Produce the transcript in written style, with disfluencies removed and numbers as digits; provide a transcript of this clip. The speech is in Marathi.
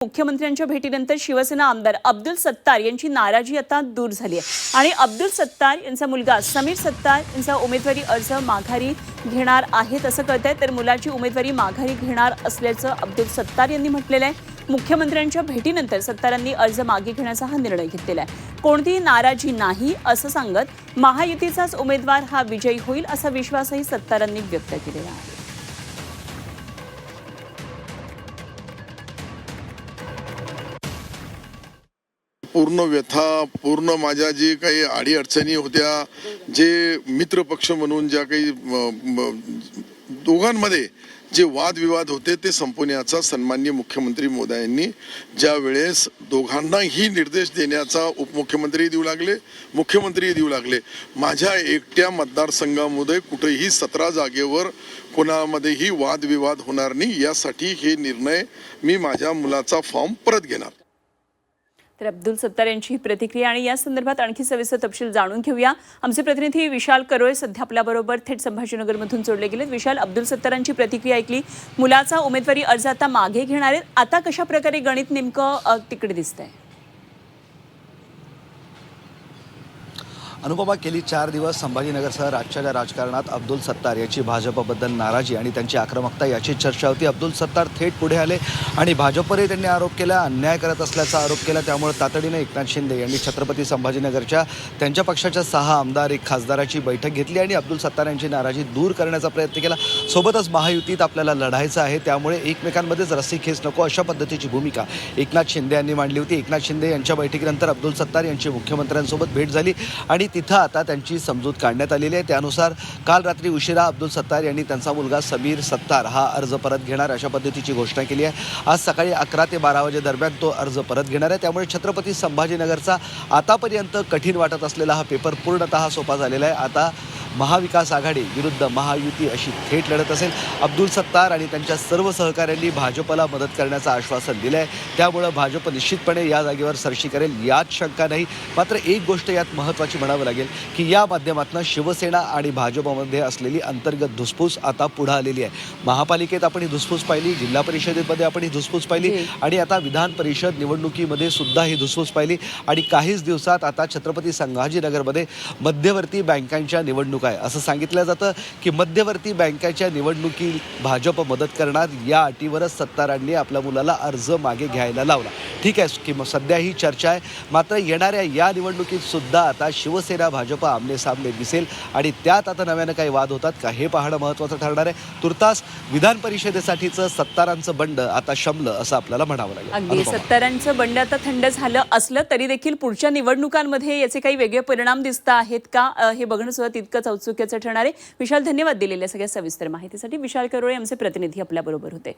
मुख्यमंत्र्यांच्या भेटीनंतर शिवसेना आमदार अब्दुल सत्तार यांची नाराजी आता दूर झाली आहे आणि अब्दुल सत्तार यांचा मुलगा समीर सत्तार यांचा उमेदवारी अर्ज माघारी घेणार आहेत असं कळतंय। तर मुलाची उमेदवारी माघारी घेणार असल्याचं अब्दुल सत्तार यांनी म्हटलेलं आहे। मुख्यमंत्र्यांच्या भेटीनंतर सत्तारांनी अर्ज मागे घेण्याचा हा निर्णय घेतलेला आहे। कोणतीही नाराजी नाही असं सांगत महायुतीचाच उमेदवार हा विजयी होईल असा विश्वासही सत्तारांनी व्यक्त केलेला आहे। पूर्ण व्यथा, पूर्ण माझ्या जे काही अडीअडचणी होत्या, जे मित्रपक्ष म्हणून ज्या काही दोघांमध्ये जे वादविवाद होते ते संपवण्याचा सन्माननीय मुख्यमंत्री महोदयांनी ज्या वेळेस दोघांनाही निर्देश देण्याचा उपमुख्यमंत्री देऊ लागले, मुख्यमंत्री देऊ लागले। माझ्या एकट्या मतदारसंघामध्ये कुठेही 17 जागेवर कोणामध्येही वादविवाद होणार नाही, यासाठी हे निर्णय मी माझ्या मुलाचा फॉर्म परत घेणार। तर अब्दुल सत्तार यांची प्रतिक्रिया आणि या संदर्भात आणखी सविस्तर तपशील जाणून घेऊया। आमचे प्रतिनिधी विशाल करोळे सध्या आपल्याबरोबर थेट संभाजीनगरमधून जोडले गेलेत। विशाल, अब्दुल सत्तारांची प्रतिक्रिया ऐकली, मुलाचा उमेदवारी अर्ज आता मागे घेणार आहेत, आता कशा प्रकारे गणित नेमकं तिकडे दिसतंय? अनुपमा, गेली 4 दिवस संभाजीनगरसह राज्याच्या राजकारणात अब्दुल सत्तार याची भाजपबद्दल नाराजी आणि त्यांची आक्रमकता याची चर्चा होती। अब्दुल सत्तार थेट पुढे आले आणि भाजपवरही त्यांनी आरोप केला, अन्याय करत असल्याचा आरोप केला। त्यामुळे तातडीने एकनाथ शिंदे यांनी छत्रपती संभाजीनगरच्या त्यांच्या पक्षाच्या 6 आमदार, 1 खासदाराची बैठक घेतली आणि अब्दुल सत्तार यांची नाराजी दूर करण्याचा प्रयत्न केला। सोबतच महायुतीत आपल्याला लढायचं आहे, त्यामुळे एकमेकांमध्येच रस्सीखेच नको अशा पद्धतीची भूमिका एकनाथ शिंदे यांनी मांडली होती। एकनाथ शिंदे यांच्या बैठकीनंतर अब्दुल सत्तार यांची मुख्यमंत्र्यांसोबत भेट झाली आणि तिथं आता त्यांची समजूत काढण्यात आलेली आहे। त्यानुसार काल रात्री उशिरा अब्दुल सत्तार यांनी त्यांचा मुलगा समीर सत्तार हा अर्ज परत घेणार अशा पद्धतीची घोषणा केली आहे। आज सकाळी 11 ते 12 वाजे दरम्यान तो अर्ज परत घेणार आहे। त्यामुळे छत्रपती संभाजीनगरचा आतापर्यंत कठीण वाटत असलेला हा पेपर पूर्णतः सोपा झालेला आहे। आता महाविकास आघाडी विरुद्ध महायुती अशी थेट लढत असेल। अब्दुल सत्तार आणि त्यांच्या सर्व सहकाऱ्यांनी भाजपला मदत करण्याचं आश्वासन दिलं आहे, त्यामुळे भाजप निश्चितपणे या जागेवर सरशी करेल यात शंका नाही। मात्र एक गोष्ट यात महत्त्वाची म्हणावं लागेल की या माध्यमातून शिवसेना आणि भाजपमध्ये असलेली अंतर्गत धुसफूस आता पुढे आलेली आहे। महापालिकेत आपण ही धुसफूस पाहिली, जिल्हा परिषदेमध्ये आपण ही धुसफूस पाहिली आणि आता विधान परिषद निवडणुकीमध्ये सुद्धा ही धुसफूस पाहिली आणि काहीच दिवसात आता छत्रपती संभाजीनगरमध्ये मध्यवर्ती बँकांच्या निवडणुका आहे। असं सांगितलं जातं की मध्यवर्ती बँकाच्या निवडणुकी भाजप मदत करणार या अटीवरच सत्तारांनी आपल्या मुलाला अर्ज मागे घ्यायला लावला। ठीक आहे की सध्या ही चर्चा आहे, मात्र येणाऱ्या या निवडणुकीत सुद्धा आता शिवसेना भाजप आमने सामने दिसेल आणि त्यात आता नव्यानं काही वाद होतात का हे पाहणं महत्त्वाचं ठरणार आहे। तुर्तास विधान परिषदेसाठीचं सत्तारांचं बंड आता शमलं असं आपल्याला म्हणावं लागेल। अगदी सत्तारांचं बंड आता थंड झालं असलं तरी देखील पुढच्या निवडणुकांमध्ये याचे काही वेगळे परिणाम दिसत आहेत का हे बघणं सुद्धा तितकंच औत्सुक्याचं ठरणार आहे। विशाल, धन्यवाद दिलेल्या सगळ्या सविस्तर माहितीसाठी। विशाल करोळे आमचे प्रतिनिधी आपल्याबरोबर होते।